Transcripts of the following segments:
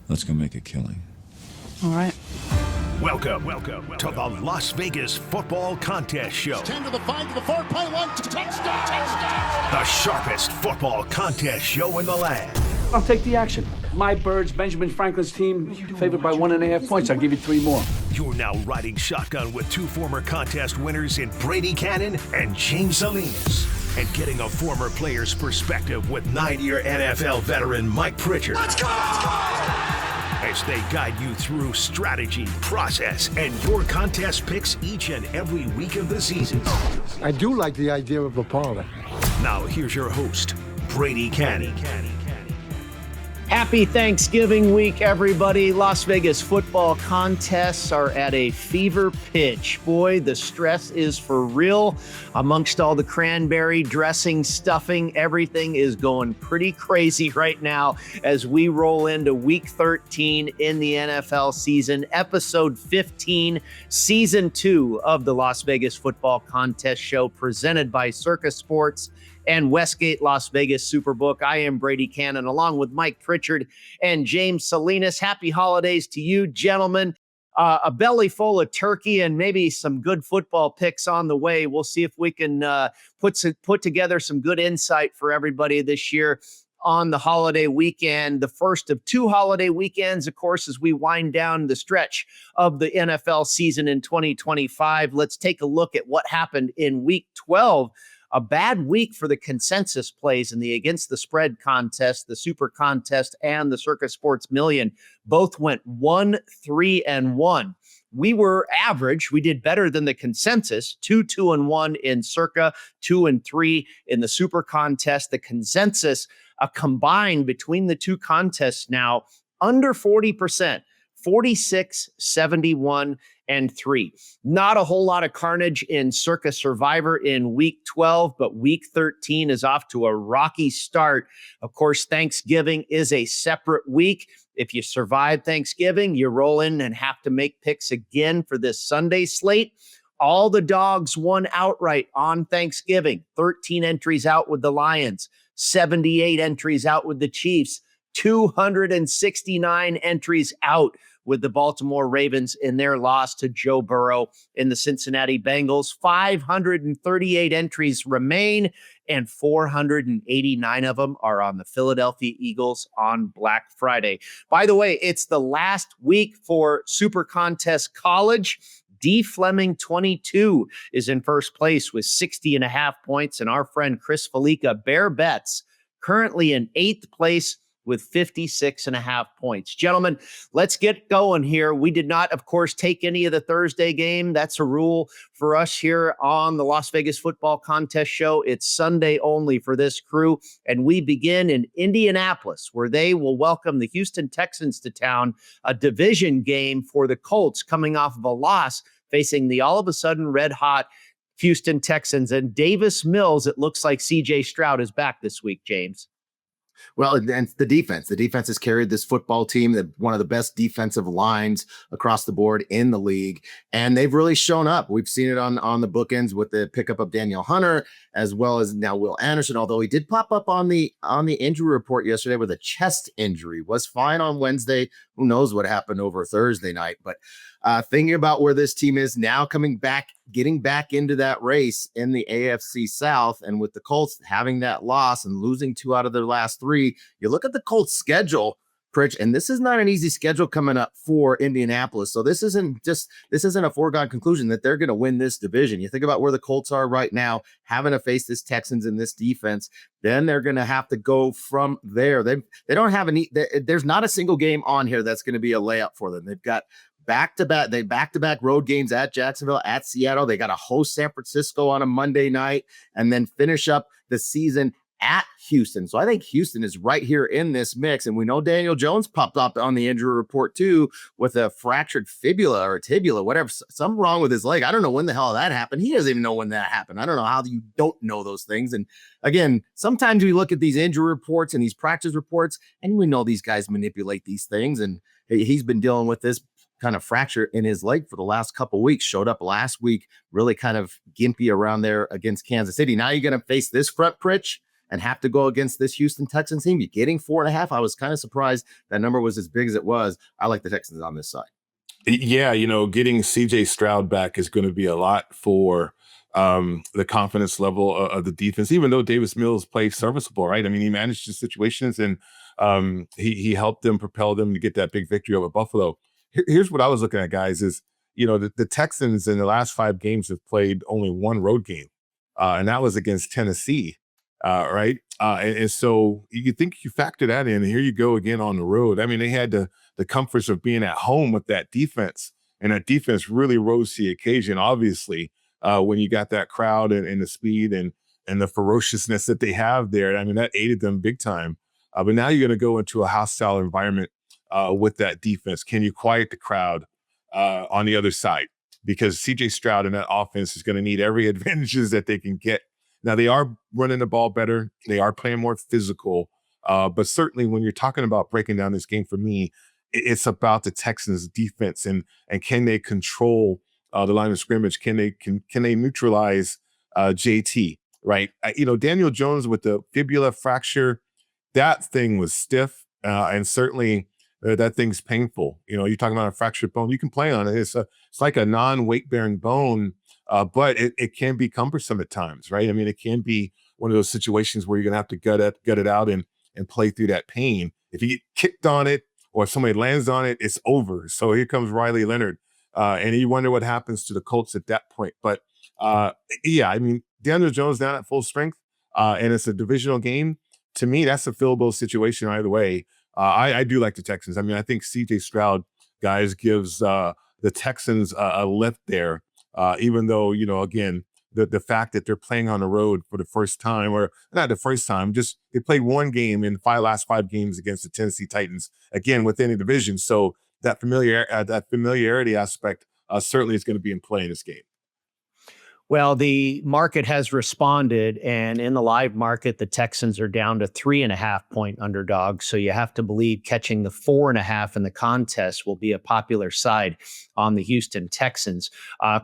Let's go make a killing. All right. Welcome to the Las Vegas Football Contest Show. 10 to the 5 to the 4, play 1, touchdown! The sharpest football contest show in the land. I'll take the action. My Birds, Benjamin Franklin's team, favored by 1.5 points. I'll give you 3 more. You're now riding shotgun with 2 former contest winners in Brady, Kannon and James Salinas. And getting a former player's perspective with 9-year NFL veteran Mike Pritchard. Let's go! As they guide you through strategy, process, and your contest picks each and every week of the season. I do like the idea of a parlay. Now here's your host, Brady Kannon. Happy Thanksgiving week, everybody. Las Vegas football contests are at a fever pitch. Boy, the stress is for real. Amongst all the cranberry dressing, stuffing, everything is going pretty crazy right now as we roll into week 13 in the NFL season, episode 15, season 2 of the Las Vegas football contest show presented by Circa Sports and Westgate Las Vegas SuperBook. I am Brady Kannon along with Mike Pritchard and James Salinas. Happy holidays to you, gentlemen. A belly full of turkey and maybe some good football picks on the way. We'll see if we can put together some good insight for everybody this year on the holiday weekend, the first of 2 holiday weekends, of course, as we wind down the stretch of the NFL season in 2025. Let's take a look at what happened in week 12. A bad week for the consensus plays in the Against the Spread contest, the SuperContest, and the Circa Sports Million. Both went 1-3-1. We were average. We did better than the consensus. 2-2-1 in Circa, 2-3 in the SuperContest. The consensus, a combined between the 2 contests now, under 40%. 46, 71, and 3. Not a whole lot of carnage in Circa Survivor in week 12, but week 13 is off to a rocky start. Of course, Thanksgiving is a separate week. If you survive Thanksgiving, you roll in and have to make picks again for this Sunday slate. All the dogs won outright on Thanksgiving. 13 entries out with the Lions, 78 entries out with the Chiefs, 269 entries out with the Baltimore Ravens in their loss to Joe Burrow in the Cincinnati Bengals. 538 entries remain, and 489 of them are on the Philadelphia Eagles on Black Friday. By the way, it's the last week for SuperContest College. D. Fleming 22 is in first place with 60.5 points, and our friend Chris Felica, Bear Bets, currently in 8th place with 56.5 points. Gentlemen, let's get going here. We did not, of course, take any of the Thursday game. That's a rule for us here on the Las Vegas Football Contest Show. It's Sunday only for this crew, and we begin in Indianapolis, where they will welcome the Houston Texans to town, a division game for the Colts coming off of a loss, facing the all-of-a-sudden red-hot Houston Texans. And Davis Mills, it looks like C.J. Stroud is back this week, James. Well, and the defense. The defense has carried this football team, one of the best defensive lines across the board in the league, and they've really shown up. We've seen it on the bookends with the pickup of Daniel Hunter, as well as now Will Anderson, although he did pop up on the injury report yesterday with a chest injury. Was fine on Wednesday. Who knows what happened over Thursday night, but thinking about where this team is now, coming back, getting back into that race in the AFC South, and with the Colts having that loss and losing 2 out of their last 3, you look at the Colts schedule, Pritch, and this is not an easy schedule coming up for Indianapolis. So this isn't a foregone conclusion that they're going to win this division. You think about where the Colts are right now, having to face this Texans in this defense, then they're going to have to go from there. They don't have there's not a single game on here that's going to be a layup for them. They've got back-to-back road games at Jacksonville, at Seattle. They got to host San Francisco on a Monday night and then finish up the season at Houston. So I think Houston is right here in this mix. And we know Daniel Jones popped up on the injury report too with a fractured fibula or tibula, whatever, something wrong with his leg. I don't know when the hell that happened. He doesn't even know when that happened. I don't know how you don't know those things. And again, sometimes we look at these injury reports and these practice reports, and we know these guys manipulate these things. And he's been dealing with this kind of fracture in his leg for the last couple of weeks. Showed up last week, really kind of gimpy around there against Kansas City. Now you're going to face this front, Pritch, and have to go against this Houston Texans team. You're getting 4.5. I was kind of surprised that number was as big as it was. I like the Texans on this side. Yeah, getting CJ Stroud back is going to be a lot for the confidence level of the defense, even though Davis Mills played serviceable, right? I mean, he managed the situations and he helped them, propel them to get that big victory over Buffalo. Here's what I was looking at, guys, is, the Texans in the last 5 games have played only one road game, and that was against Tennessee, right? And so you think you factor that in, and here you go again on the road. I mean, they had the comforts of being at home with that defense, and that defense really rose to the occasion, obviously, when you got that crowd and the speed and the ferociousness that they have there. I mean, that aided them big time. But now you're going to go into a hostile environment with that defense. Can you quiet the crowd on the other side? Because CJ Stroud and that offense is going to need every advantages that they can get. Now, they are running the ball better. They are playing more physical. But certainly when you're talking about breaking down this game, for me, it's about the Texans defense and can they control the line of scrimmage? Can they neutralize JT, right? Daniel Jones with the fibula fracture, that thing was stiff, and certainly that thing's painful. You're talking about a fractured bone. You can play on it. It's like a non-weight-bearing bone, but it can be cumbersome at times, right? I mean, it can be one of those situations where you're going to have to gut it out and play through that pain. If you get kicked on it or if somebody lands on it, it's over. So here comes Riley Leonard. And you wonder what happens to the Colts at that point. But yeah, I mean, Daniel Jones down at full strength, and it's a divisional game. To me, that's a fillable situation either way. I do like the Texans. I mean, I think CJ Stroud, guys, gives the Texans a lift there, even though, again, the fact that they're playing on the road for the first time, or not the first time, just they played one game in last 5 games against the Tennessee Titans, again, within a division. So that familiarity aspect certainly is going to be in play in this game. Well, the market has responded, and in the live market, the Texans are down to 3.5-point underdogs. So you have to believe catching the 4.5 in the contest will be a popular side on the Houston Texans.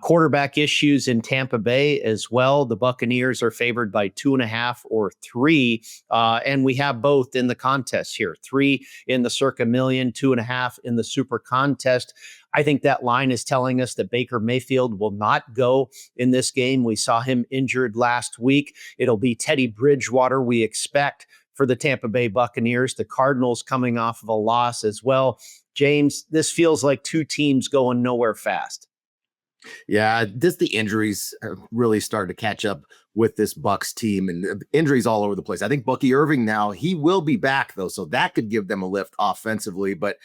Quarterback issues in Tampa Bay as well. The Buccaneers are favored by 2.5 or 3, and we have both in the contest here. 3 in the Circa Million, 2.5 in the SuperContest. I think that line is telling us that Baker Mayfield will not go in this game. We saw him injured last week. It'll be Teddy Bridgewater, we expect, for the Tampa Bay Buccaneers. The Cardinals coming off of a loss as well. James, this feels like 2 teams going nowhere fast. Yeah, the injuries really started to catch up with this Bucs team, and injuries all over the place. I think Bucky Irving now, he will be back though, so that could give them a lift offensively. But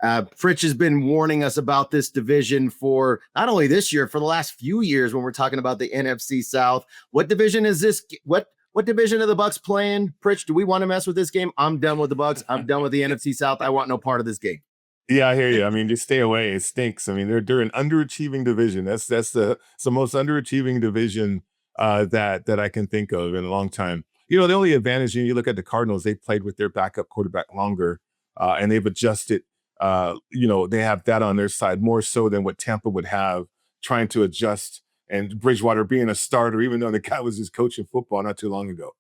Pritch has been warning us about this division for not only this year, for the last few years when we're talking about the NFC South. What division is this? What division are the Bucs playing? Pritch, do we want to mess with this game? I'm done with the Bucs. I'm done with the NFC South. I want no part of this game. Yeah, I hear you. I mean, just stay away. It stinks. I mean, they're an underachieving division. That's the most underachieving division that I can think of in a long time. The only advantage, you look at the Cardinals, they played with their backup quarterback longer, and they've adjusted. They have that on their side more so than what Tampa would have, trying to adjust, and Bridgewater being a starter, even though the guy was just coaching football not too long ago.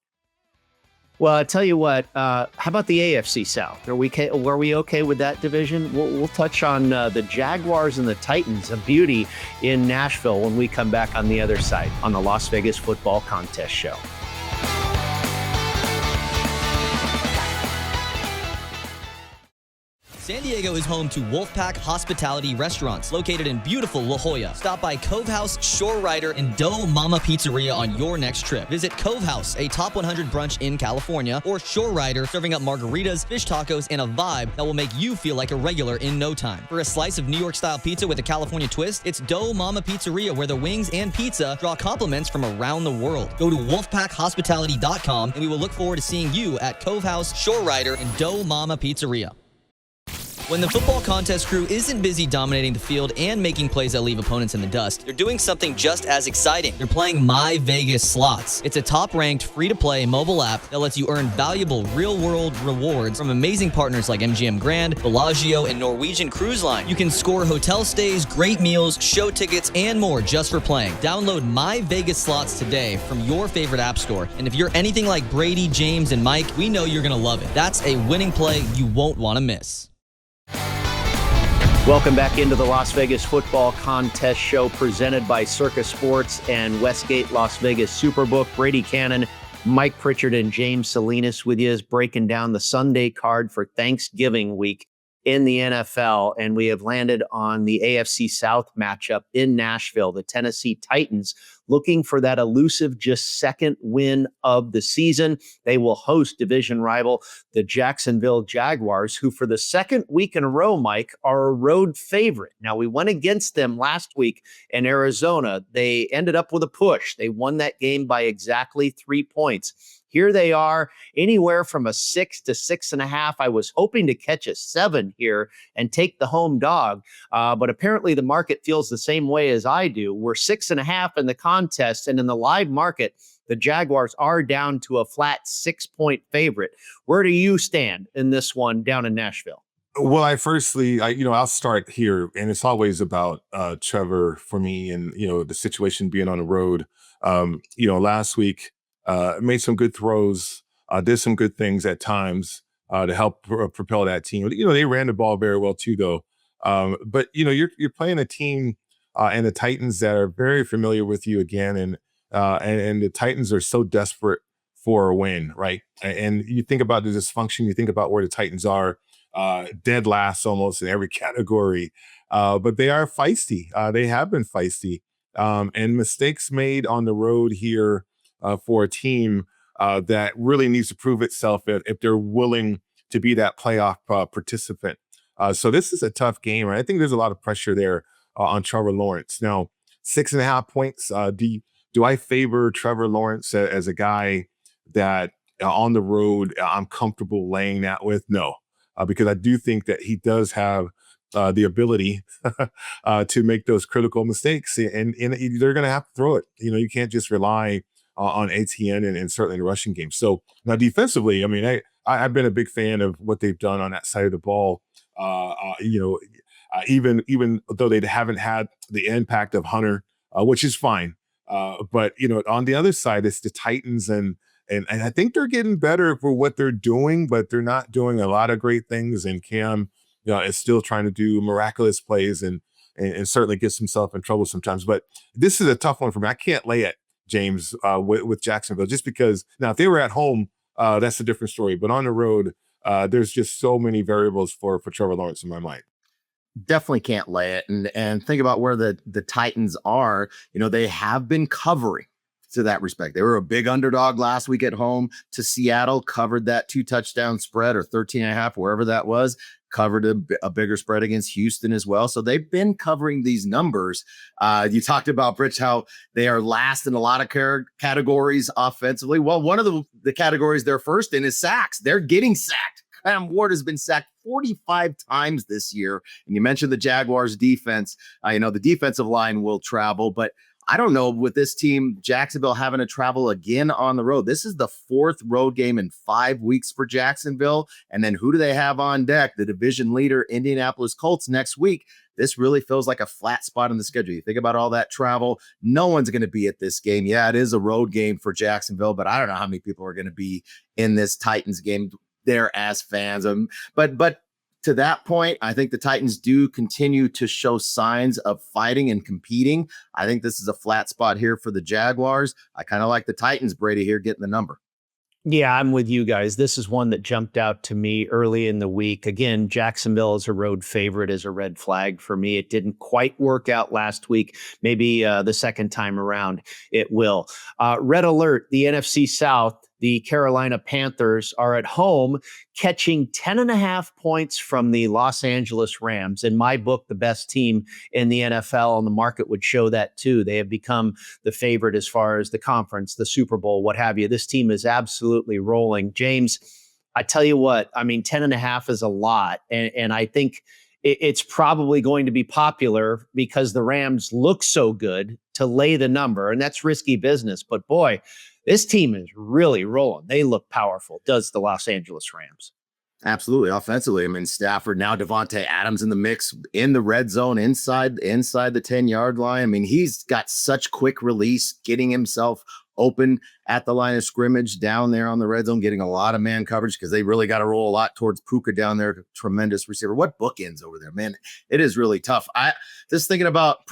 Well, I tell you what, how about the AFC South? Were we okay with that division? We'll touch on the Jaguars and the Titans, a beauty in Nashville, when we come back on the other side on the Las Vegas Football Contest Show. San Diego is home to Wolfpack Hospitality Restaurants, located in beautiful La Jolla. Stop by Cove House, Shore Rider, and Dough Mama Pizzeria on your next trip. Visit Cove House, a top 100 brunch in California, or Shore Rider, serving up margaritas, fish tacos, and a vibe that will make you feel like a regular in no time. For a slice of New York-style pizza with a California twist, it's Dough Mama Pizzeria, where the wings and pizza draw compliments from around the world. Go to wolfpackhospitality.com, and we will look forward to seeing you at Cove House, Shore Rider, and Dough Mama Pizzeria. When the football contest crew isn't busy dominating the field and making plays that leave opponents in the dust, they're doing something just as exciting. They're playing My Vegas Slots. It's a top-ranked, free-to-play mobile app that lets you earn valuable real-world rewards from amazing partners like MGM Grand, Bellagio, and Norwegian Cruise Line. You can score hotel stays, great meals, show tickets, and more just for playing. Download My Vegas Slots today from your favorite app store. And if you're anything like Brady, James, and Mike, we know you're going to love it. That's a winning play you won't want to miss. Welcome back into the Las Vegas Football Contest Show presented by Circa Sports and Westgate Las Vegas SuperBook. Brady Kannon, Mike Pritchard, and James Salinas with you is breaking down the Sunday card for Thanksgiving week in the NFL. And we have landed on the AFC South matchup in Nashville. The Tennessee Titans looking for that elusive just second win of the season. They will host division rival, the Jacksonville Jaguars, who for the second week in a row, Mike, are a road favorite. Now, we went against them last week in Arizona. They ended up with a push. They won that game by exactly 3 points. Here they are, anywhere from a 6 to 6.5. I was hoping to catch a 7 here and take the home dog, but apparently the market feels the same way as I do. We're 6.5 in the contest, and in the live market, the Jaguars are down to a flat 6-point favorite. Where do you stand in this one down in Nashville? Well, I'll start here, and it's always about Trevor for me, and the situation being on the road. Last week made some good throws, did some good things at times to help propel that team. They ran the ball very well too, though. But you're playing a team and the Titans that are very familiar with you again, and the Titans are so desperate for a win, right? And you think about the dysfunction, you think about where the Titans are. Dead last almost in every category. But they are feisty. They have been feisty. And mistakes made on the road here for a team that really needs to prove itself if they're willing to be that playoff participant. So this is a tough game. Right? I think there's a lot of pressure there on Trevor Lawrence. Now, 6.5 points. Do I favor Trevor Lawrence as a guy that on the road I'm comfortable laying that with? No. Because I do think that he does have the ability to make those critical mistakes, and they're going to have to throw it. You can't just rely on ATN and certainly the rushing game. So now defensively, I mean, I've been a big fan of what they've done on that side of the ball. Even though they haven't had the impact of Hunter, which is fine. But on the other side, it's the Titans and I think they're getting better for what they're doing, but they're not doing a lot of great things. And Cam, is still trying to do miraculous plays and certainly gets himself in trouble sometimes. But this is a tough one for me. I can't lay it, James, with Jacksonville, just because now if they were at home, that's a different story. But on the road, there's just so many variables for Trevor Lawrence in my mind. Definitely can't lay it. And think about where the Titans are. They have been covering. To that respect, they were a big underdog last week at home to Seattle, covered that 2-touchdown spread or 13.5, wherever that was, covered a bigger spread against Houston as well. So they've been covering these numbers. You talked about, Rich, how they are last in a lot of categories offensively. Well, one of the categories they're first in is sacks. They're getting sacked. Cam Ward has been sacked 45 times this year. And you mentioned the Jaguars defense. The defensive line will travel, but I don't know, with this team, Jacksonville having to travel again on the road. This is the 4th road game in 5 weeks for Jacksonville. And then who do they have on deck? The division leader, Indianapolis Colts, next week. This really feels like a flat spot in the schedule. You think about all that travel. No one's going to be at this game. Yeah, it is a road game for Jacksonville, but I don't know how many people are going to be in this Titans game there as fans. But to that point, I think the Titans do continue to show signs of fighting and competing. I think this is a flat spot here for the Jaguars. I kind of like the Titans, Brady, here getting the number. Yeah, I'm with you guys. This is one that jumped out to me early in the week. Again, Jacksonville as a road favorite is a red flag for me. It didn't quite work out last week. Maybe the second time around it will. Red alert, the NFC South. The Carolina Panthers are at home catching 10.5 points from the Los Angeles Rams. In my book, the best team in the NFL, and the market would show that too. They have become the favorite as far as the conference, the Super Bowl, what have you. This team is absolutely rolling. James, I tell you what, I mean, 10.5 is a lot. And I think it's probably going to be popular because the Rams look so good to lay the number. And that's risky business. But boy, this team is really rolling. They look powerful, does the Los Angeles Rams. Absolutely. Offensively, I mean, Stafford, now Devontae Adams in the mix in the red zone inside the 10-yard line. I mean, he's got such quick release, getting himself open at the line of scrimmage down there on the red zone, getting a lot of man coverage because they really got to roll a lot towards Puka down there. Tremendous receiver. What bookends over there, man? It is really tough. I just thinking about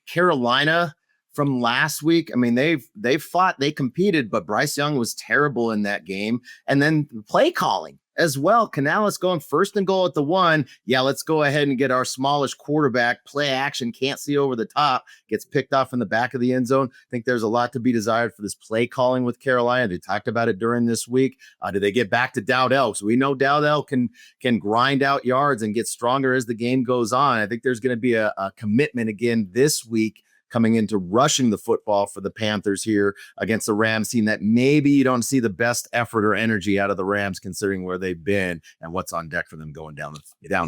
Carolina from last week. I mean, they've fought, they competed, but Bryce Young was terrible in that game. And then play calling as well. Canales going 1st and goal at the 1. Yeah, let's go ahead and get our smallish quarterback play action. Can't see over the top. Gets picked off in the back of the end zone. I think there's a lot to be desired for this play calling with Carolina. They talked about it during this week. Do they get back to Dowdell? So we know Dowdell can grind out yards and get stronger as the game goes on. I think there's going to be a commitment again this week coming into rushing the football for the Panthers here against the Rams team that maybe you don't see the best effort or energy out of the Rams considering where they've been and what's on deck for them going down the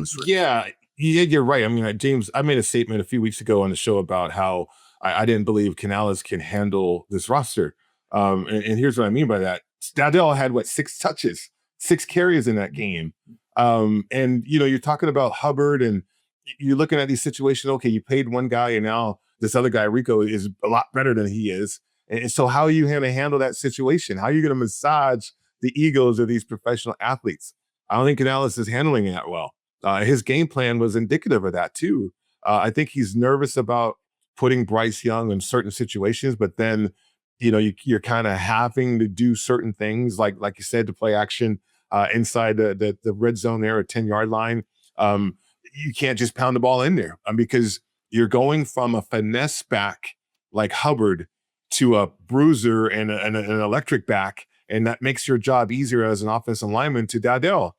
street. Yeah, you're right. I mean, James, I made a statement a few weeks ago on the show about how I didn't believe Canales can handle this roster. And here's what I mean by that. Dowdell had 6 touches, 6 carries in that game. And you're talking about Hubbard and you're looking at these situations. Okay, you paid one guy and now this other guy, Rico, is a lot better than he is. And so how are you going to handle that situation? How are you going to massage the egos of these professional athletes? I don't think Canales is handling that well. His game plan was indicative of that too. I think he's nervous about putting Bryce Young in certain situations, but then, you're kind of having to do certain things, like you said, to play action inside the red zone there at 10-yard line. You can't just pound the ball in there because you're going from a finesse back like Hubbard to a bruiser and an electric back, and that makes your job easier as an offensive lineman to Dowdell,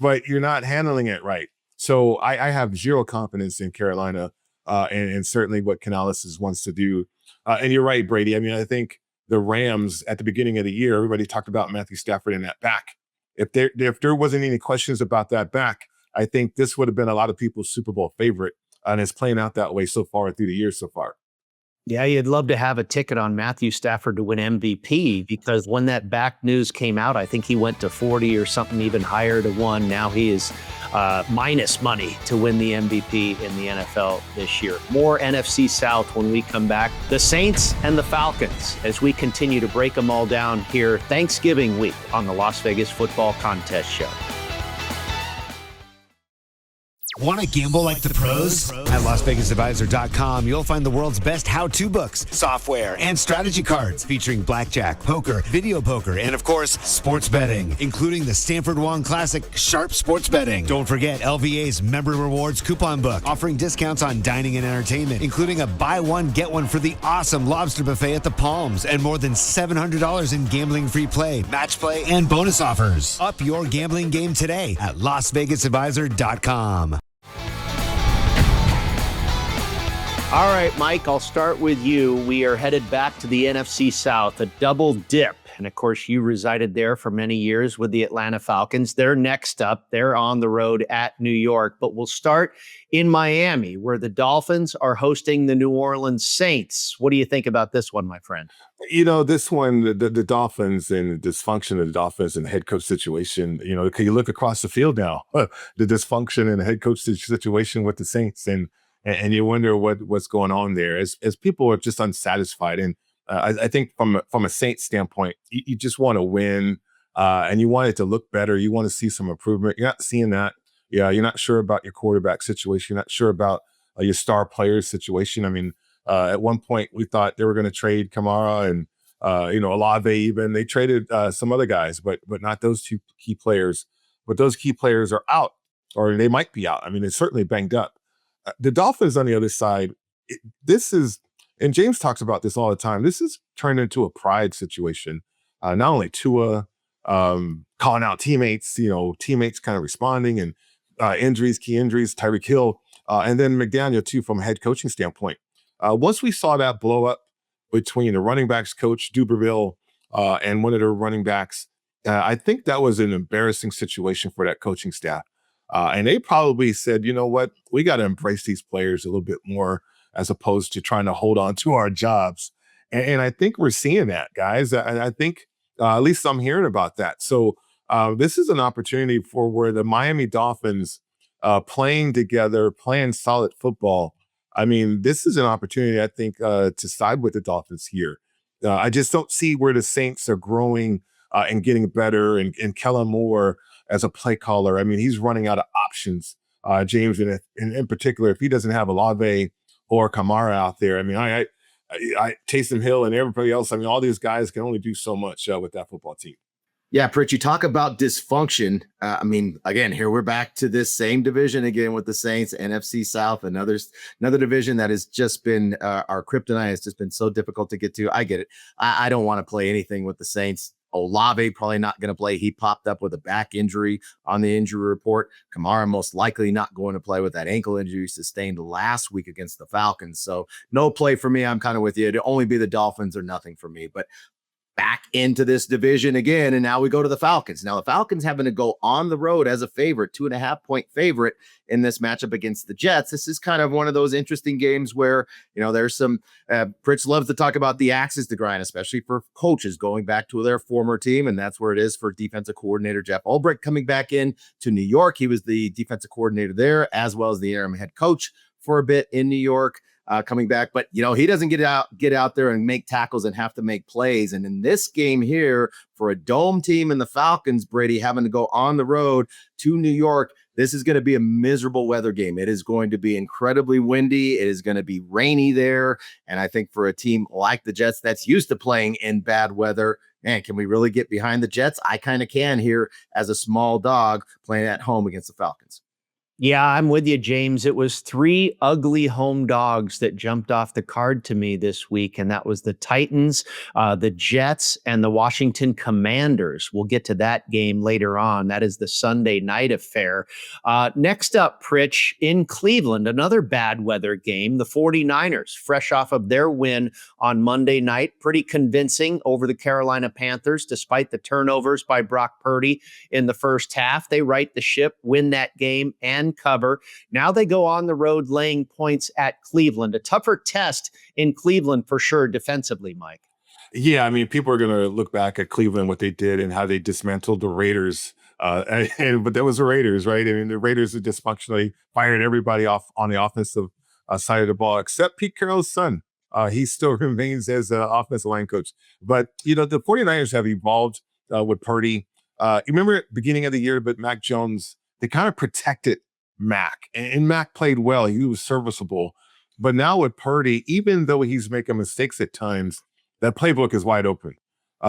but you're not handling it right. So I have zero confidence in Carolina and certainly what Canales wants to do. And you're right, Brady. I mean, I think the Rams at the beginning of the year, everybody talked about Matthew Stafford in that back. If there wasn't any questions about that back, I think this would have been a lot of people's Super Bowl favorite. And it's playing out that way so far through the year so far. Yeah, you'd love to have a ticket on Matthew Stafford to win MVP because when that back news came out, I think he went to 40 or something even higher to 1. Now he is minus money to win the MVP in the NFL this year. More NFC South when we come back. The Saints and the Falcons as we continue to break them all down here Thanksgiving week on the Las Vegas Football Contest Show. Want to gamble like the pros? At LasVegasAdvisor.com, you'll find the world's best how-to books, software, and strategy cards featuring blackjack, poker, video poker, and of course, sports betting, including the Stanford Wong Classic Sharp Sports Betting. Don't forget LVA's Member Rewards coupon book, offering discounts on dining and entertainment, including a buy one, get one for the awesome lobster buffet at the Palms, and more than $700 in gambling-free play, match play, and bonus offers. Up your gambling game today at LasVegasAdvisor.com. All right, Mike, I'll start with you. We are headed back to the NFC South, a double dip. And of course, you resided there for many years with the Atlanta Falcons. They're next up. They're on the road at New York. But we'll start in Miami, where the Dolphins are hosting the New Orleans Saints. What do you think about this one, my friend? This one, the Dolphins and the dysfunction of the Dolphins and the head coach situation, can you look across the field now? The dysfunction and the head coach situation with the Saints and you wonder what's going on there as people are just unsatisfied. And I think from a Saints standpoint, you just want to win and you want it to look better. You want to see some improvement. You're not seeing that. Yeah, you're not sure about your quarterback situation. You're not sure about your star players situation. I mean, at one point we thought they were going to trade Kamara and Olave even. They traded some other guys, but not those two key players. But those key players are out, or they might be out. I mean, they're certainly banged up. The Dolphins on the other side, this is, and James talks about this all the time, this is turned into a pride situation. Not only Tua calling out teammates, teammates kind of responding and key injuries, Tyreek Hill, and then McDaniel too from a head coaching standpoint. Once we saw that blow up between the running backs coach, Duberville, and one of the running backs, I think that was an embarrassing situation for that coaching staff. And they probably said, you know what, we got to embrace these players a little bit more as opposed to trying to hold on to our jobs. And I think we're seeing that, guys. And I think at least I'm hearing about that. So this is an opportunity for where the Miami Dolphins playing together, playing solid football. I mean, this is an opportunity, I think, to side with the Dolphins here. I just don't see where the Saints are growing and getting better. And Kellen Moore as a play caller, I mean, he's running out of options, James. And in particular, if he doesn't have Olave or Kamara out there, I mean, I Taysom Hill and everybody else, I mean, all these guys can only do so much with that football team. Yeah, Pritch, you talk about dysfunction. I mean, again, here we're back to this same division again with the Saints, NFC South, another division that has just been our kryptonite. It's just been so difficult to get to. I get it. I don't want to play anything with the Saints. Olave probably not going to play. He popped up with a back injury on the injury report. Kamara most likely not going to play with that ankle injury sustained last week against the Falcons. So no play for me. I'm kind of with you. It'd only be the Dolphins or nothing for me. But back into this division again, and now we go to the Falcons. Now the Falcons having to go on the road as a favorite, 2.5-point favorite in this matchup against the Jets. This is kind of one of those interesting games where, you know, there's some, Pritch loves to talk about the axes to grind, especially for coaches going back to their former team, and that's where it is for defensive coordinator Jeff Ulbrich coming back in to New York. He was the defensive coordinator there, as well as the interim head coach for a bit in New York. Coming back, but you know, he doesn't get out there and make tackles and have to make plays. And in this game here, for a dome team and the Falcons, Brady having to go on the road to New York, this is going to be a miserable weather game. It is going to be incredibly windy. It is going to be rainy there. And I think for a team like the Jets that's used to playing in bad weather, man, can we really get behind the Jets? I kind of can here as a small dog playing at home against the Falcons. Yeah, I'm with you, James. It was 3 ugly home dogs that jumped off the card to me this week, and that was the Titans, the Jets, and the Washington Commanders. We'll get to that game later on. That is the Sunday night affair. Next up, Pritch, in Cleveland, another bad weather game. The 49ers, fresh off of their win on Monday night, pretty convincing over the Carolina Panthers, despite the turnovers by Brock Purdy in the first half. They right the ship, win that game, and cover. Now they go on the road laying points at Cleveland. A tougher test in Cleveland for sure defensively, Mike. Yeah, I mean, people are going to look back at Cleveland, what they did and how they dismantled the Raiders. But that was the Raiders, right? I mean, the Raiders had dysfunctionally fired everybody off on the offensive side of the ball, except Pete Carroll's son. He still remains as an offensive line coach. But, you know, the 49ers have evolved with Purdy. You remember at the beginning of the year, but Mac Jones, they kind of protected Mac, and Mac played well. He was serviceable. But now with Purdy, even though he's making mistakes at times, that playbook is wide open.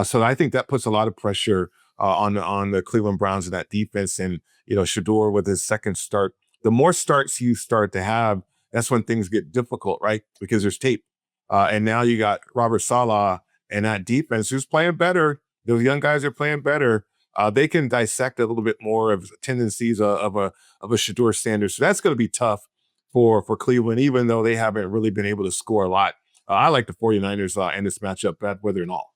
So I think that puts a lot of pressure on the Cleveland Browns and that defense. And, you know, Shador with his second start, the more starts you start to have, that's when things get difficult, right? Because there's tape. And now you got Robert Saleh and that defense who's playing better. Those young guys are playing better. They can dissect a little bit more of tendencies of a Shador Sanders. So that's going to be tough for Cleveland, even though they haven't really been able to score a lot. I like the 49ers in this matchup, bad weather and all.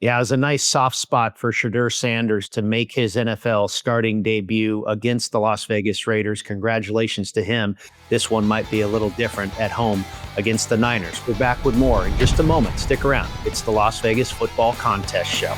Yeah, it was a nice soft spot for Shador Sanders to make his NFL starting debut against the Las Vegas Raiders. Congratulations to him. This one might be a little different at home against the Niners. We're back with more in just a moment. Stick around. It's the Las Vegas Football Contest Show.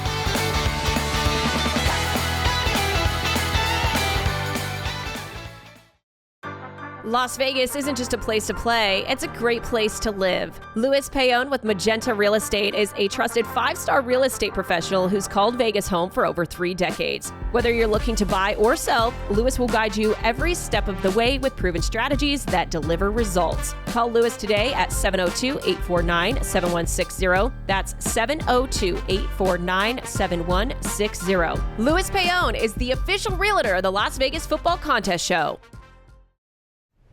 Las Vegas isn't just a place to play, it's a great place to live. Louis Payon with Magenta Real Estate is a trusted 5-star real estate professional who's called Vegas home for over 3 decades. Whether you're looking to buy or sell, Louis will guide you every step of the way with proven strategies that deliver results. Call Louis today at 702-849-7160. That's 702-849-7160. Louis Payon is the official realtor of the Las Vegas Football Contest Show.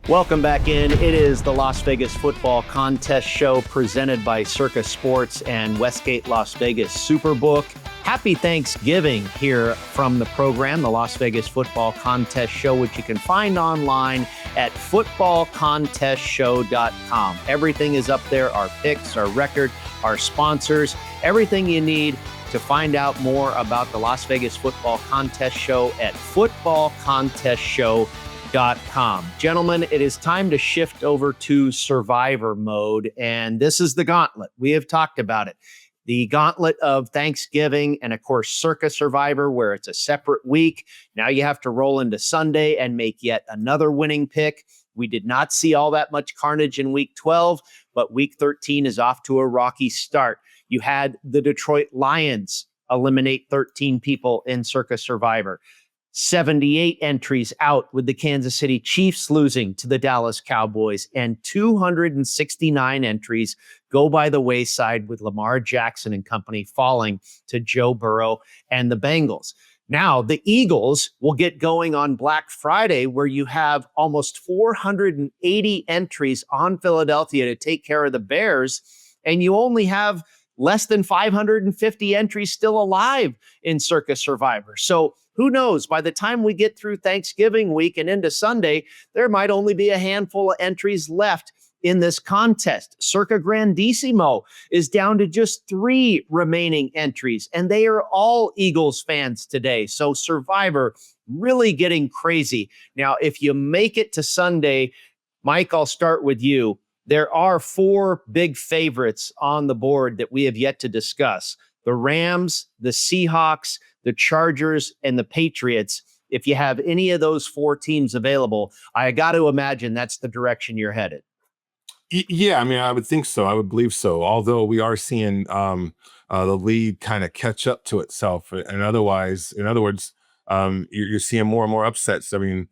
Welcome back in. It is the Las Vegas Football Contest Show presented by Circa Sports and Westgate Las Vegas SuperBook. Happy Thanksgiving here from the program, the Las Vegas Football Contest Show, which you can find online at footballcontestshow.com. Everything is up there, our picks, our record, our sponsors, everything you need to find out more about the Las Vegas Football Contest Show at footballcontestshow.com. Gentlemen, it is time to shift over to Survivor mode, and this is the gauntlet. We have talked about it. The gauntlet of Thanksgiving and, of course, Circa Survivor, where it's a separate week. Now you have to roll into Sunday and make yet another winning pick. We did not see all that much carnage in week 12, but week 13 is off to a rocky start. You had the Detroit Lions eliminate 13 people in Circa Survivor. 78 entries out with the Kansas City Chiefs losing to the Dallas Cowboys, and 269 entries go by the wayside with Lamar Jackson and company falling to Joe Burrow and the Bengals. Now, the Eagles will get going on Black Friday, where you have almost 480 entries on Philadelphia to take care of the Bears, and you only have less than 550 entries still alive in Circa Survivor. So who knows? By the time we get through Thanksgiving week and into Sunday, there might only be a handful of entries left in this contest. Circa Grandissimo is down to just 3 remaining entries, and they are all Eagles fans today. So Survivor really getting crazy. Now, if you make it to Sunday, Mike, I'll start with you. There are 4 big favorites on the board that we have yet to discuss: the Rams, the Seahawks, the Chargers, and the Patriots. If you have any of those 4 teams available, I got to imagine that's the direction you're headed. Yeah, I mean, I would think so. I would believe so. Although we are seeing the league kind of catch up to itself, and in other words, you're seeing more and more upsets. I mean,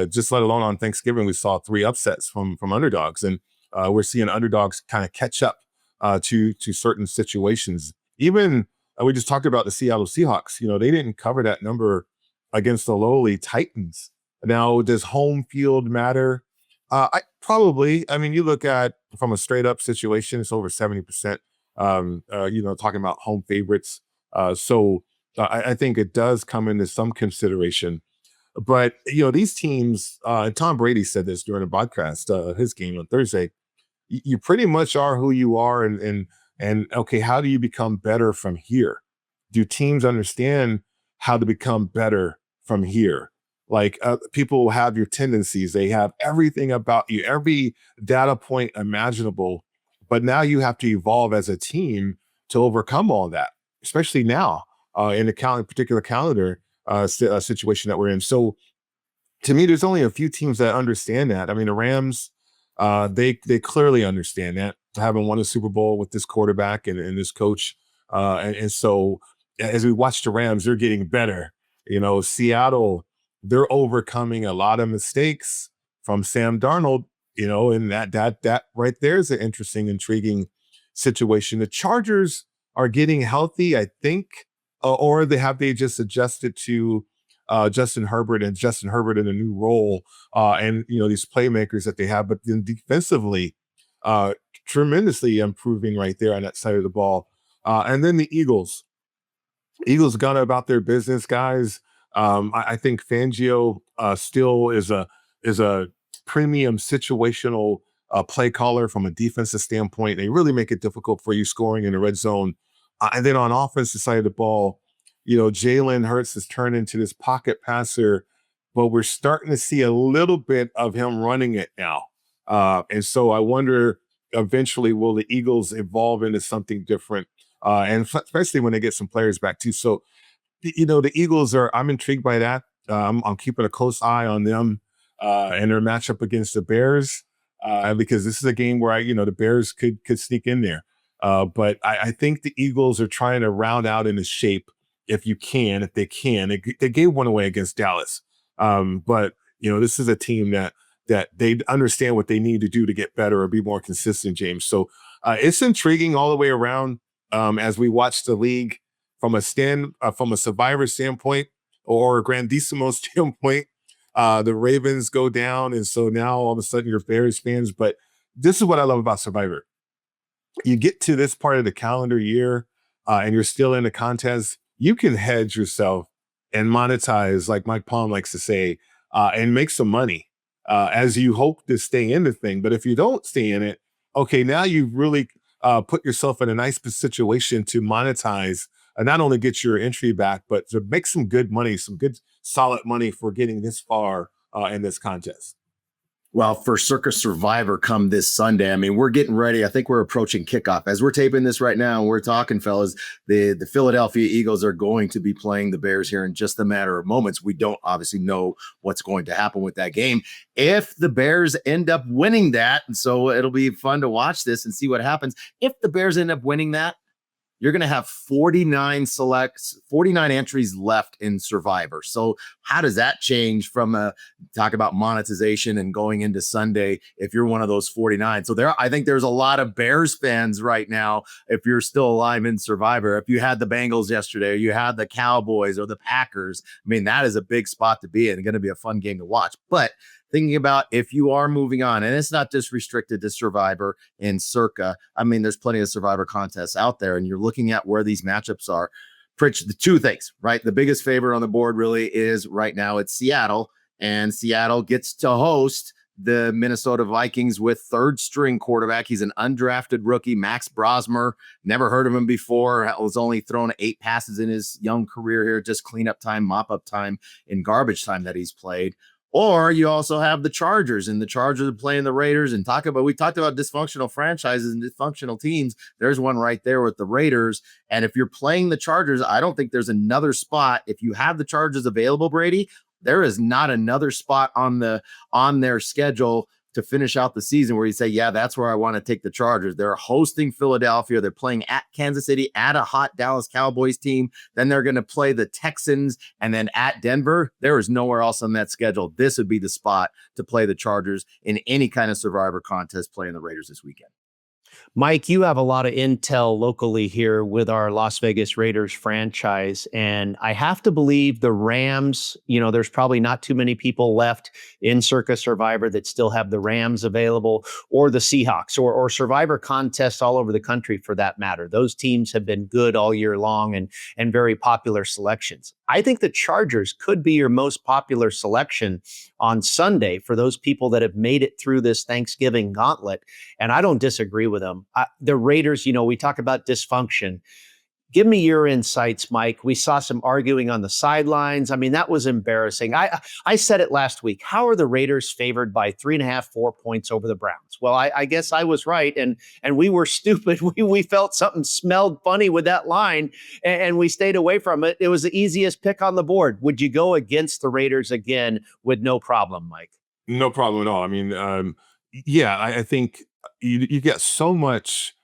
just let alone on Thanksgiving, we saw 3 upsets from underdogs, and we're seeing underdogs kind of catch up to certain situations. Even we just talked about the Seattle Seahawks. You know, they didn't cover that number against the lowly Titans. Now, does home field matter? I mean, you look at from a straight up situation, it's over 70%. Talking about home favorites. So I think it does come into some consideration. But these teams, Tom Brady said this during a broadcast, his game on Thursday. You pretty much are who you are, and okay, how do you become better from here? Do teams understand how to become better from here? Like people have your tendencies, they have everything about you, every data point imaginable, but now you have to evolve as a team to overcome all that, especially now in the particular calendar situation that we're in. So to me, there's only a few teams that understand that. I mean, the Rams, they clearly understand that, having won a Super Bowl with this quarterback and this coach. And so as we watch the Rams, they're getting better. Seattle, they're overcoming a lot of mistakes from Sam Darnold, and that right there is an interesting, intriguing situation. The Chargers are getting healthy, I think, or they just adjusted to Justin Herbert in a new role, and these playmakers that they have, but then defensively, tremendously improving right there on that side of the ball. And then the Eagles got about their business, guys. I think Fangio still is a premium situational play caller from a defensive standpoint. They really make it difficult for you scoring in the red zone. And then on offensive side of the ball, Jalen Hurts has turned into this pocket passer, but we're starting to see a little bit of him running it now. And so I wonder, eventually, will the Eagles evolve into something different? And especially when they get some players back too. So, the Eagles I'm intrigued by that. I'm keeping a close eye on them and their matchup against the Bears because this is a game where the Bears could sneak in there. But I think the Eagles are trying to round out into shape if they can. They gave one away against Dallas. But this is a team that they understand what they need to do to get better or be more consistent, James. So it's intriguing all the way around as we watch the league from a Survivor standpoint or a Grandissimo standpoint. The Ravens go down, and so now all of a sudden you're Bears fans. But this is what I love about Survivor. You get to this part of the calendar year and you're still in the contest, you can hedge yourself and monetize, like Mike Palm likes to say, and make some money as you hope to stay in the thing. But if you don't stay in it, okay, now you've really put yourself in a nice situation to monetize not only get your entry back, but to make some good money, some good solid money for getting this far in this contest. Well, for Circa Survivor come this Sunday, I mean, we're getting ready. I think we're approaching kickoff. As we're taping this right now and we're talking, fellas, the Philadelphia Eagles are going to be playing the Bears here in just a matter of moments. We don't obviously know what's going to happen with that game. If the Bears end up winning that, and so it'll be fun to watch this and see what happens. If the Bears end up winning that, you're going to have 49 entries left in Survivor. So how does that change from talk about monetization and going into Sunday if you're one of those 49? So I think there's a lot of Bears fans right now, if you're still alive in Survivor. If you had the Bengals yesterday, or you had the Cowboys or the Packers, I mean, that is a big spot to be in and going to be a fun game to watch. But thinking about if you are moving on, and it's not just restricted to Survivor and Circa. I mean, there's plenty of Survivor contests out there, and you're looking at where these matchups are. Pritchard, the two things, right? The biggest favorite on the board really is right now it's Seattle, and Seattle gets to host the Minnesota Vikings with third string quarterback. He's an undrafted rookie, Max Brosmer. Never heard of him before. Was only thrown 8 passes in his young career here, just cleanup time, mop up time, and garbage time that he's played. Or you also have the Chargers, and the Chargers are playing the Raiders. And we talked about dysfunctional franchises and dysfunctional teams. There's one right there with the Raiders. And if you're playing the Chargers, I don't think there's another spot. If you have the Chargers available, Brady, there is not another spot on their schedule to finish out the season where you say, yeah, that's where I want to take the Chargers. They're hosting Philadelphia. They're playing at Kansas City, at a hot Dallas Cowboys team. Then they're going to play the Texans and then at Denver. There is nowhere else on that schedule. This would be the spot to play the Chargers in any kind of Survivor contest playing the Raiders this weekend. Mike, you have a lot of intel locally here with our Las Vegas Raiders franchise, and I have to believe the Rams, there's probably not too many people left in Circa Survivor that still have the Rams available, or the Seahawks, or Survivor contests all over the country for that matter. Those teams have been good all year long and very popular selections. I think the Chargers could be your most popular selection on Sunday for those people that have made it through this Thanksgiving gauntlet, and I don't disagree with them. The Raiders, we talk about dysfunction. Give me your insights, Mike. We saw some arguing on the sidelines. I mean, that was embarrassing. I said it last week. How are the Raiders favored by 3.5, 4 points over the Browns? Well, I guess I was right, and we were stupid. We felt something smelled funny with that line, and we stayed away from it. It was the easiest pick on the board. Would you go against the Raiders again with no problem, Mike? No problem at all. I mean, I think you get so much.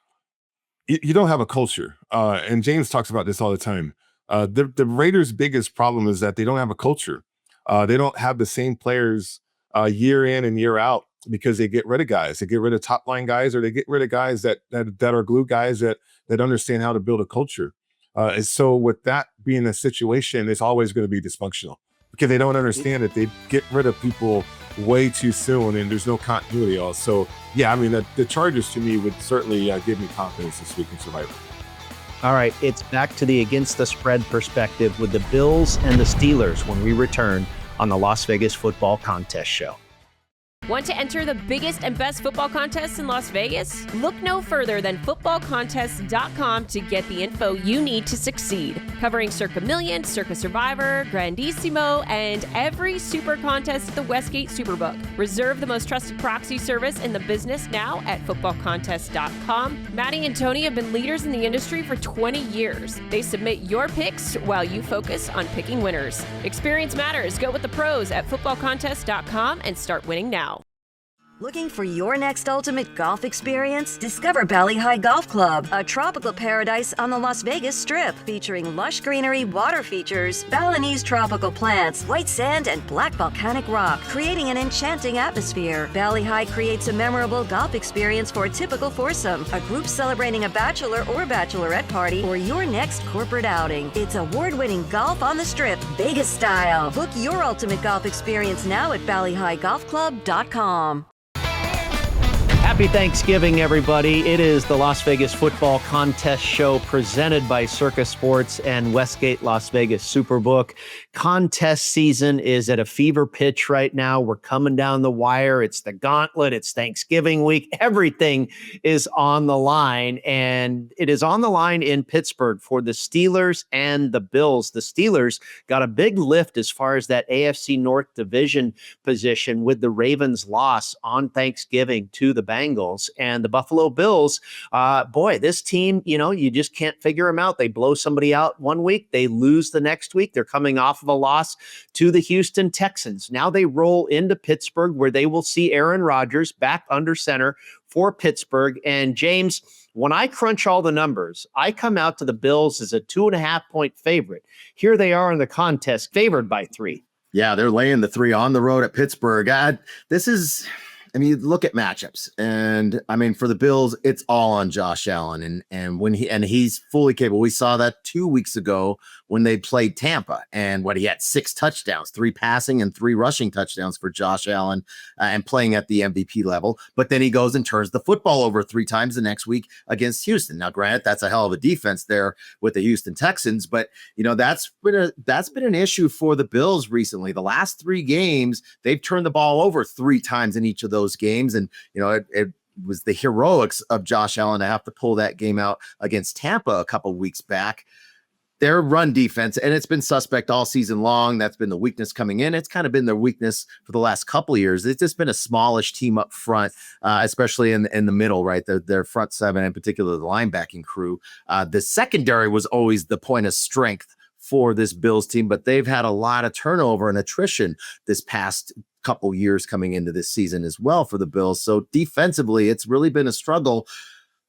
You don't have a culture. And James talks about this all the time. The Raiders' biggest problem is that they don't have a culture. They don't have the same players year in and year out because they get rid of guys. They get rid of top line guys, or they get rid of guys that are glue guys that understand how to build a culture. And so with that being a situation, it's always going to be dysfunctional because they don't understand that they get rid of people way too soon and there's no continuity. Also, yeah, I mean, the Chargers to me would certainly give me confidence this week in Survivor. All right, it's back to the against the spread perspective with the Bills and the Steelers when we return on the Las Vegas Football Contest Show. Want to enter the biggest and best football contests in Las Vegas? Look no further than footballcontest.com to get the info you need to succeed. Covering Circa Million, Circa Survivor, Grandissimo, and every super contest at the Westgate SuperBook. Reserve the most trusted proxy service in the business now at footballcontest.com. Maddie and Tony have been leaders in the industry for 20 years. They submit your picks while you focus on picking winners. Experience matters. Go with the pros at footballcontest.com and start winning now. Looking for your next ultimate golf experience? Discover Valley High Golf Club, a tropical paradise on the Las Vegas Strip, featuring lush greenery, water features, Balinese tropical plants, white sand, and black volcanic rock, creating an enchanting atmosphere. Valley High creates a memorable golf experience for a typical foursome, a group celebrating a bachelor or bachelorette party, or your next corporate outing. It's award-winning golf on the Strip, Vegas style. Book your ultimate golf experience now at valleyhighgolfclub.com. Happy Thanksgiving, everybody. It is the Las Vegas Football Contest Show presented by Circa Sports and Westgate Las Vegas SuperBook. Contest season is at a fever pitch right now. We're coming down the wire. It's the gauntlet. It's Thanksgiving week. Everything is on the line, and it is on the line in Pittsburgh for the Steelers and the Bills. The Steelers got a big lift as far as that AFC North division position with the Ravens' loss on Thanksgiving to the Bengals. And the Buffalo Bills, boy, this team, you just can't figure them out. They blow somebody out one week, they lose the next week. They're coming off of a loss to the Houston Texans. Now they roll into Pittsburgh, where they will see Aaron Rodgers back under center for Pittsburgh. And James, when I crunch all the numbers, I come out to the Bills as a 2.5-point favorite. Here they are in the contest, favored by 3. Yeah, they're laying the 3 on the road at Pittsburgh. Look at matchups, and for the Bills, it's all on Josh Allen, and he's fully capable. We saw that 2 weeks ago when they played Tampa, and he had 6 touchdowns, 3 passing and 3 rushing touchdowns for Josh Allen, and playing at the MVP level. But then he goes and turns the football over 3 times the next week against Houston. Now, granted, that's a hell of a defense there with the Houston Texans, but that's been an issue for the Bills recently. The last 3 games, they've turned the ball over 3 times in each of those games, and it was the heroics of Josh Allen to have to pull that game out against Tampa a couple weeks back. Their run defense, and it's been suspect all season long. That's been the weakness coming in. It's kind of been their weakness for the last couple of years. It's just been a smallish team up front, especially in the middle, right? Their front 7, in particular, the linebacking crew. The secondary was always the point of strength for this Bills team, but they've had a lot of turnover and attrition this past couple years coming into this season as well for the Bills. So defensively, it's really been a struggle.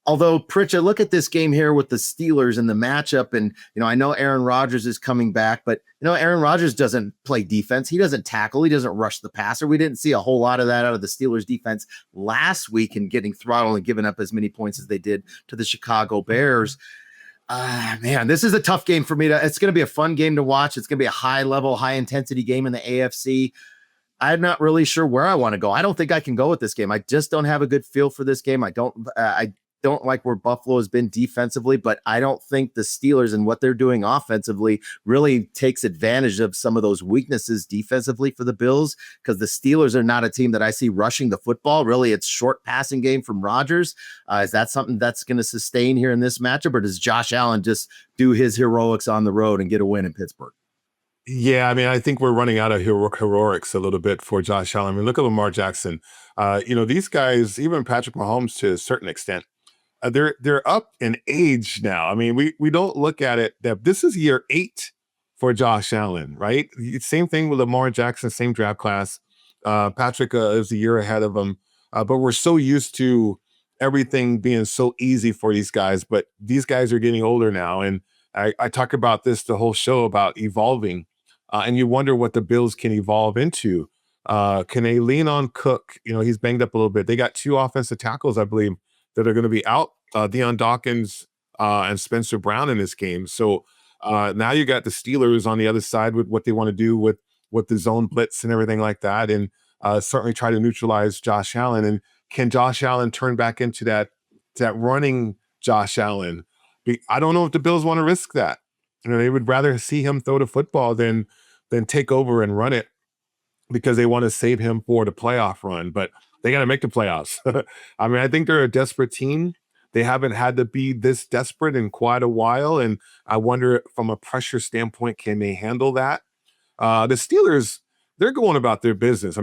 Although, Pritchard, look at this game here with the Steelers and the matchup. And, I know Aaron Rodgers is coming back, but, Aaron Rodgers doesn't play defense. He doesn't tackle. He doesn't rush the passer. We didn't see a whole lot of that out of the Steelers defense last week and getting throttled and giving up as many points as they did to the Chicago Bears. This is a tough game for me. It's going to be a fun game to watch. It's going to be a high-level, high-intensity game in the AFC. I'm not really sure where I want to go. I don't think I can go with this game. I just don't have a good feel for this game. I don't like where Buffalo has been defensively, but I don't think the Steelers and what they're doing offensively really takes advantage of some of those weaknesses defensively for the Bills, because the Steelers are not a team that I see rushing the football. Really, it's short passing game from Rodgers. Is that something that's going to sustain here in this matchup, or does Josh Allen just do his heroics on the road and get a win in Pittsburgh? Yeah, I think we're running out of heroics a little bit for Josh Allen. Look at Lamar Jackson. These guys, even Patrick Mahomes to a certain extent, they're up in age now. We don't look at it that this is year 8 for Josh Allen, right? Same thing with Lamar Jackson, same draft class. Patrick is a year ahead of him, but we're so used to everything being so easy for these guys. But these guys are getting older now, and I talk about this the whole show about evolving, and you wonder what the Bills can evolve into. Can they lean on Cook? He's banged up a little bit. They got 2 offensive tackles, I believe, that are going to be out, Deion Dawkins and Spencer Brown in this game. So now you got the Steelers on the other side with what they want to do with the zone blitz and everything like that, and certainly try to neutralize Josh Allen. And can Josh Allen turn back into that running Josh Allen? I don't know if the Bills want to risk that. They would rather see him throw the football than take over and run it, because they want to save him for the playoff run. But they got to make the playoffs. I think they're a desperate team. They haven't had to be this desperate in quite a while. And I wonder, from a pressure standpoint, can they handle that? The Steelers, they're going about their business.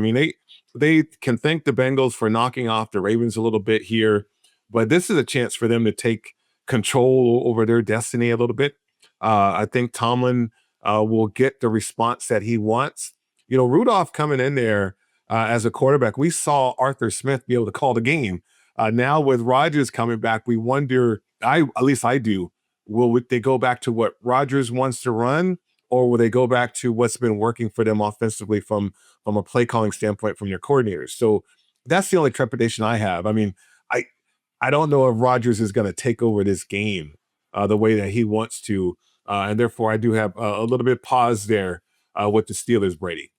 They can thank the Bengals for knocking off the Ravens a little bit here, but this is a chance for them to take control over their destiny a little bit. I think Tomlin will get the response that he wants. Rudolph coming in there as a quarterback, we saw Arthur Smith be able to call the game. Now with Rodgers coming back, we wonder, at least I do, will they go back to what Rodgers wants to run, or will they go back to what's been working for them offensively from a play calling standpoint from your coordinators? So that's the only trepidation I have. I don't know if Rodgers is going to take over this game the way that he wants to, and therefore I do have a little bit of pause there with the Steelers, Brady.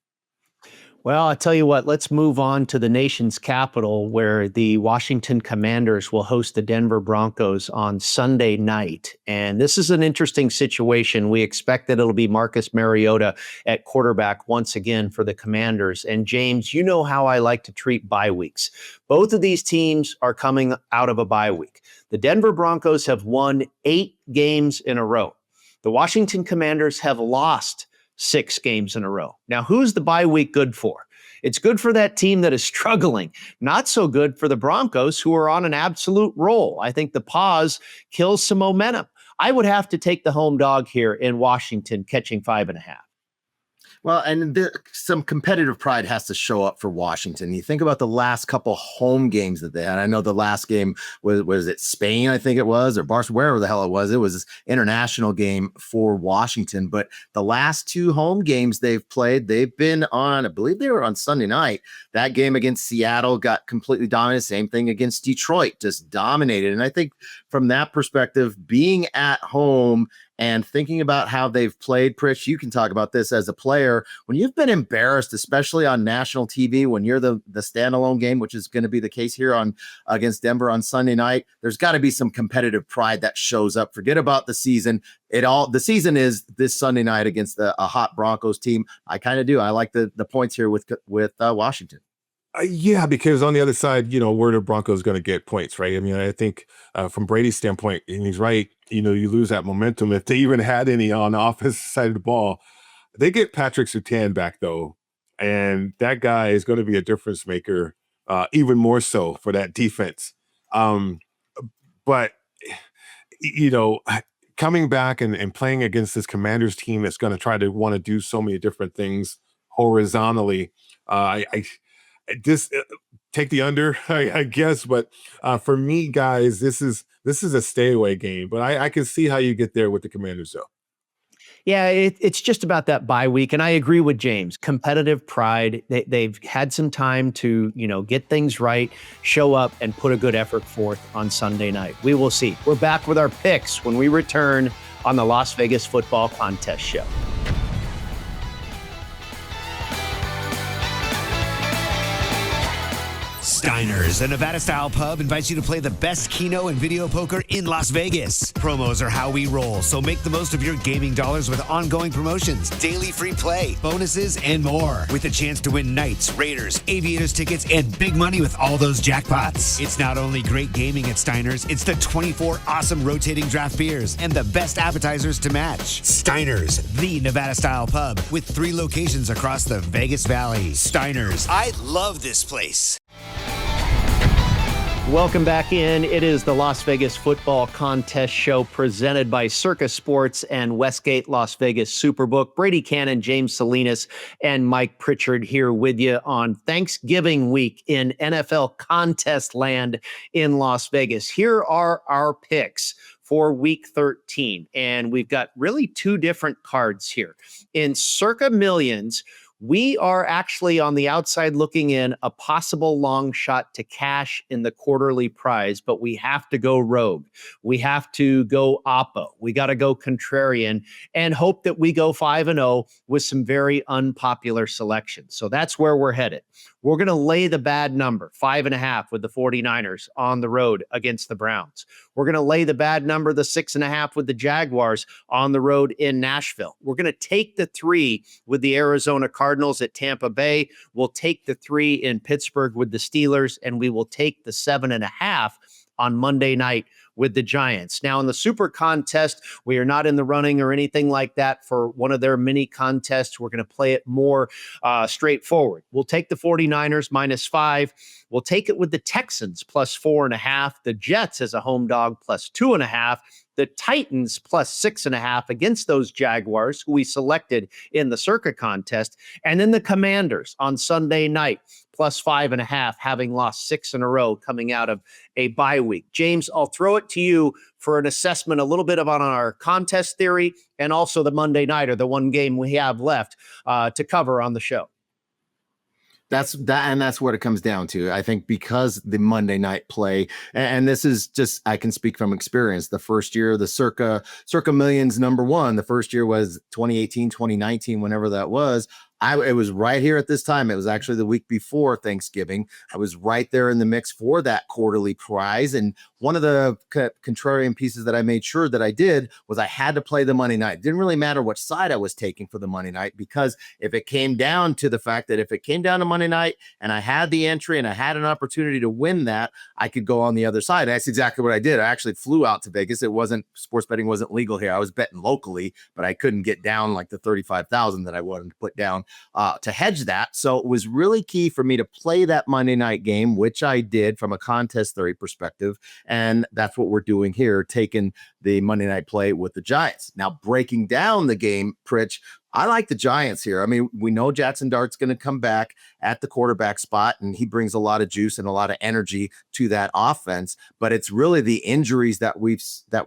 Well, I tell you what, let's move on to the nation's capital, where the Washington Commanders will host the Denver Broncos on Sunday night. And this is an interesting situation. We expect that it'll be Marcus Mariota at quarterback once again for the Commanders. And James, you know how I like to treat bye weeks. Both of these teams are coming out of a bye week. The Denver Broncos have won 8 games in a row. The Washington Commanders have lost 6 games in a row. Now, who's the bye week good for? It's good for that team that is struggling. Not so good for the Broncos, who are on an absolute roll. I think the pause kills some momentum. I would have to take the home dog here in Washington, catching 5.5. Well, and some competitive pride has to show up for Washington. You think about the last couple home games that they had. I know the last game was it Spain, I think it was, or Barcelona, wherever the hell it was. It was this international game for Washington. But the last 2 home games they've played, they've been on, I believe they were on Sunday night. That game against Seattle got completely dominated. Same thing against Detroit, just dominated. And I think from that perspective, being at home and thinking about how they've played, Pritch, you can talk about this as a player. When you've been embarrassed, especially on national TV, when you're the standalone game, which is going to be the case here on against Denver on Sunday night, there's got to be some competitive pride that shows up. Forget about the season. The season is this Sunday night against a hot Broncos team. I kind of do. I like the points here with Washington. Yeah, because on the other side, where the Broncos going to get points, right? I mean, I think from Brady's standpoint, and he's right, you lose that momentum. If they even had any on the offensive side of the ball, they get Patrick Surtain back, though. And that guy is going to be a difference maker, even more so for that defense. But, coming back and playing against this Commanders team that's going to try to want to do so many different things horizontally, take the under, I guess. But for me, guys, this is a stay away game. But I can see how you get there with the Commanders, though. Yeah, it's just about that bye week. And I agree with James. Competitive pride. They've had some time to, get things right, show up, and put a good effort forth on Sunday night. We will see. We're back with our picks when we return on the Las Vegas Football Contest Show. Steiner's, a Nevada-style pub, invites you to play the best keno and video poker in Las Vegas. Promos are how we roll, so make the most of your gaming dollars with ongoing promotions, daily free play, bonuses, and more. With a chance to win Knights, Raiders, Aviators tickets, and big money with all those jackpots. It's not only great gaming at Steiner's, it's the 24 awesome rotating draft beers and the best appetizers to match. Steiner's, the Nevada-style pub, with 3 locations across the Vegas Valley. Steiner's, I love this place. Welcome back in. It is the Las Vegas Football Contest Show presented by Circa Sports and Westgate Las Vegas SuperBook. Brady Kannon, James Salinas, and Mike Pritchard here with you on Thanksgiving week in NFL contest land in Las Vegas. Here are our picks for week 13. And we've got really 2 different cards here. In Circa Millions, we are actually on the outside looking in a possible long shot to cash in the quarterly prize, but we have to go rogue. We have to go oppo. We got to go contrarian and hope that we go 5-0 with some very unpopular selections. So that's where we're headed. We're going to lay the bad number, 5.5 with the 49ers on the road against the Browns. We're going to lay the bad number, the 6.5 with the Jaguars on the road in Nashville. We're going to take the 3 with the Arizona Cardinals at Tampa Bay. We'll take the 3 in Pittsburgh with the Steelers, and we will take the 7.5 on Monday night with the Giants. Now, in the Super Contest, we are not in the running or anything like that for one of their mini contests. We're going to play it more straightforward. We'll take the 49ers -5. We'll take it with the Texans +4.5. The Jets as a home dog +2.5. The Titans +6.5 against those Jaguars, who we selected in the Circa contest. And then the Commanders on Sunday night +5.5, having lost 6 in a row coming out of a bye week. James, I'll throw it to you for an assessment, a little bit on our contest theory and also the Monday night, or the one game we have left to cover on the show. That's what it comes down to. I think because the Monday night play, and this is just, I can speak from experience. The first year, the Circa Millions #1, the first year was 2018, 2019, whenever that was. It was right here at this time. It was actually the week before Thanksgiving. I was right there in the mix for that quarterly prize. And one of the contrarian pieces that I made sure that I did was I had to play the Monday night. It didn't really matter which side I was taking for the Monday night, because if it came down to the fact that if it came down to Monday night and I had the entry and I had an opportunity to win that, I could go on the other side. That's exactly what I did. I actually flew out to Vegas. Sports betting wasn't legal here. I was betting locally, but I couldn't get down like the 35,000 that I wanted to put down to hedge that. So it was really key for me to play that Monday night game, which I did from a contest theory perspective. And that's what we're doing here, taking the Monday night play with the Giants. Now, breaking down the game, Pritch, I like the Giants here. I mean, we know Jackson Dart's going to come back at the quarterback spot, and he brings a lot of juice and a lot of energy to that offense. But it's really the injuries that we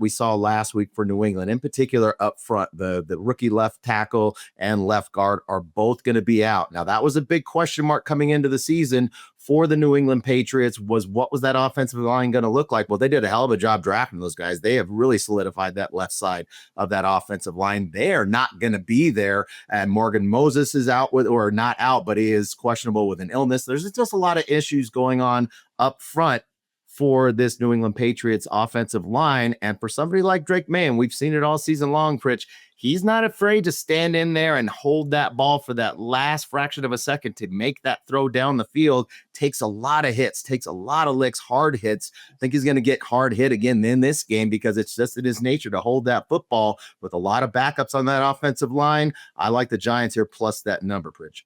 saw last week for New England, in particular up front. The rookie left tackle and left guard are both going to be out. Now, that was a big question mark coming into the season for the New England Patriots. What was that offensive line going to look like? Well, they did a hell of a job drafting those guys. They have really solidified that left side of that offensive line. They are not going to be there. And Morgan Moses is out or not out, but he is questionable with an illness. There's just a lot of issues going on up front for this New England Patriots offensive line. And for somebody like Drake May, and we've seen it all season long, Pritch, he's not afraid to stand in there and hold that ball for that last fraction of a second to make that throw down the field. Takes a lot of hits, takes a lot of licks, hard hits. I think he's going to get hard hit again in this game, because it's just in his nature to hold that football with a lot of backups on that offensive line. I like the Giants here plus that number, Pritch.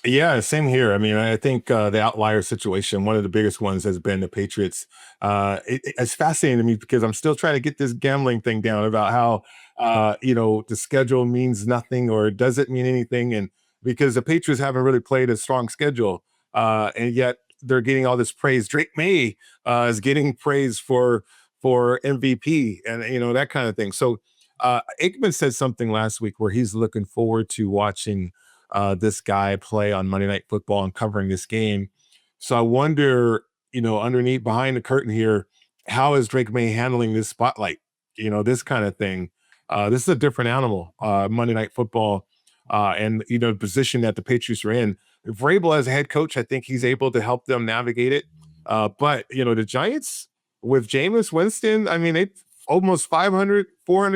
Yeah, same here. I mean, I think the outlier situation, one of the biggest ones has been the Patriots. It's fascinating to me because I'm still trying to get this gambling thing down about how, the schedule means nothing or does it mean anything. And because the Patriots haven't really played a strong schedule, and yet they're getting all this praise. Drake May is getting praise for MVP and, that kind of thing. So Aikman said something last week where he's looking forward to watching this guy play on Monday Night Football and covering this game. So I wonder, underneath, behind the curtain here, how is Drake May handling this spotlight? This kind of thing. This is a different animal, Monday Night Football, and, the position that the Patriots are in. Vrabel as a head coach, I think he's able to help them navigate it. But, the Giants with Jameis Winston, I mean, they almost 400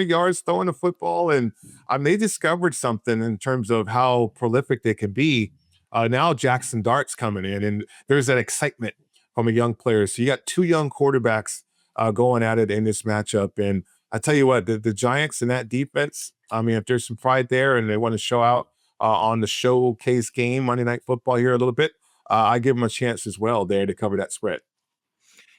yards throwing the football. And they discovered something in terms of how prolific they can be. Now Jackson Dart's coming in, and there's that excitement from a young player. So you got two young quarterbacks going at it in this matchup. And I tell you what, the Giants and that defense, I mean, if there's some pride there and they want to show out on the showcase game, Monday Night Football here a little bit, I give them a chance as well there to cover that spread.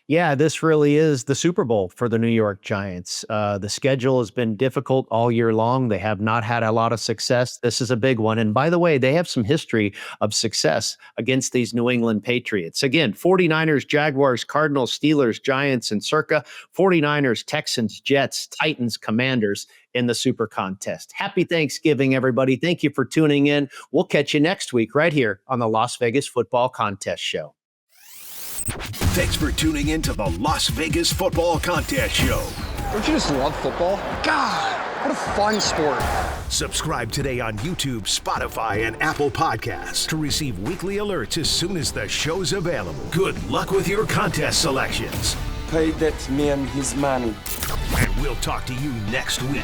Yeah, this really is the Super Bowl for the New York Giants. The schedule has been difficult all year long. They have not had a lot of success. This is a big one. And by the way, they have some history of success against these New England Patriots. Again, 49ers, Jaguars, Cardinals, Steelers, Giants, and Circa. 49ers, Texans, Jets, Titans, Commanders in the SuperContest. Happy Thanksgiving, everybody. Thank you for tuning in. We'll catch you next week right here on the Las Vegas Football Contest Show. Thanks for tuning in to the Las Vegas Football Contest Show. Don't you just love football? God, what a fun sport. Subscribe today on YouTube, Spotify, and Apple Podcasts to receive weekly alerts as soon as the show's available. Good luck with your contest selections. Pay that man his money. And we'll talk to you next week.